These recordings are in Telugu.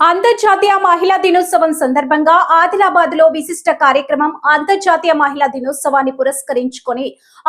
అంతర్జాతీయ మహిళా దినోత్సవం సందర్భంగా ఆదిలాబాద్ లో విశిష్ట కార్యక్రమం. అంతర్జాతీయ మహిళా దినోత్సవాన్ని పురస్కరించుకొని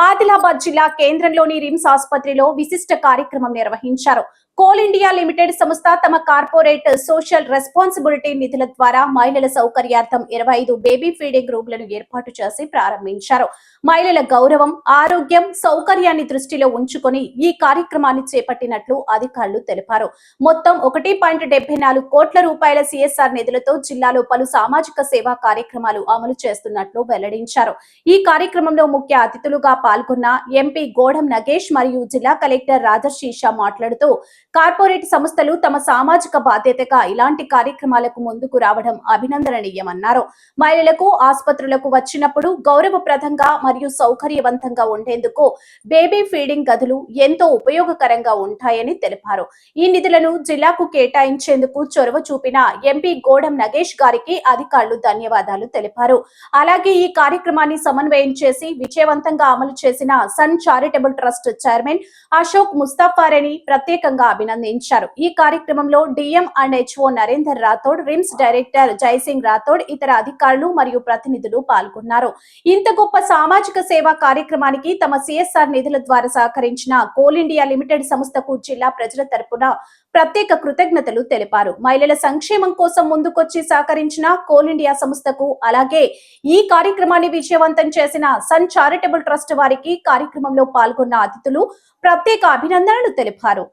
ఆదిలాబాద్ జిల్లా కేంద్రంలోని రిమ్స్ ఆసుపత్రిలో విశిష్ట కార్యక్రమం నిర్వహించారు. కోల్ ఇండియా లిమిటెడ్ సంస్థ తమ కార్పొరేట్ సోషల్ రెస్పాన్సిబిలిటీ నిధుల ద్వారా మహిళల సౌకర్యార్థం 25 బేబీ ఫీడింగ్ రూమ్లను ఏర్పాటు చేసి ప్రారంభించారు. మహిళల గౌరవం, ఆరోగ్యం, సౌకర్యాన్ని దృష్టిలో ఉంచుకొని ఈ కార్యక్రమాన్ని చేపట్టినట్లు అధికారులు తెలిపారు. మొత్తం 1.74 కోట్ల రూపాయల సిఎస్ఆర్ నిధులతో జిల్లాలో పలు సామాజిక సేవా కార్యక్రమాలు అమలు చేస్తున్నట్లు వెల్లడించారు. ఈ కార్యక్రమంలో ముఖ్య అతిథులుగా పాల్గొన్న ఎంపీ గోడం నగేష్ మరియు జిల్లా కలెక్టర్ రాజశీష మాట్లాడుతూ కార్పొరేట్ సంస్థలు తమ సామాజిక బాధ్యతగా ఇలాంటి కార్యక్రమాలకు ముందుకు రావడం అభినందనీయమన్నారు. మహిళలకు ఆసుపత్రులకు వచ్చినప్పుడు గౌరవప్రదంగా మరియు సౌకర్యవంతంగా ఉండేందుకు బేబీ ఫీడింగ్ గదులు ఎంతో ఉపయోగకరంగా ఉంటాయని తెలిపారు. ఈ నిధులను జిల్లాకు కేటాయించేందుకు చొరవ చూపిన ఎంపీ గోడం నగేష్ గారికి అధికారులు ధన్యవాదాలు తెలిపారు. అలాగే ఈ కార్యక్రమాన్ని సమన్వయం చేసి విజయవంతంగా అమలు చేసిన sun charitable trust chairman Ashok ముస్తాఫారెని ప్రత్యేకంగా అభినందించారు. ఈ కార్యక్రమంలో DM and HO Narender Rathod, RIMS director Jaisingh Rathod, ఇతర అధికారులు మరియు ప్రతినిధులు పాల్గొన్నారు. ఇంత గొప్ప సామాజిక సేవా కార్యక్రమానికి తమ సిఎస్ఆర్ నిధుల ద్వారా సహకరించిన కోల్ ఇండియా లిమిటెడ్ సంస్థకు జిల్లా ప్రజల తరపున ప్రత్యేక కృతజ్ఞతలు తెలిపారు. మహిళల సంక్షేమం కోసం ముందుకొచ్చి సహకరించిన కోల్ ఇండియా సంస్థకు, అలాగే ఈ కార్యక్రమాన్ని విజయవంతం చేసిన సన్ చారిటబుల్ ట్రస్ట్ వారికి కార్యక్రమంలో పాల్గొన్న అతిథులు ప్రత్యేక అభినందనలు తెలిపారు.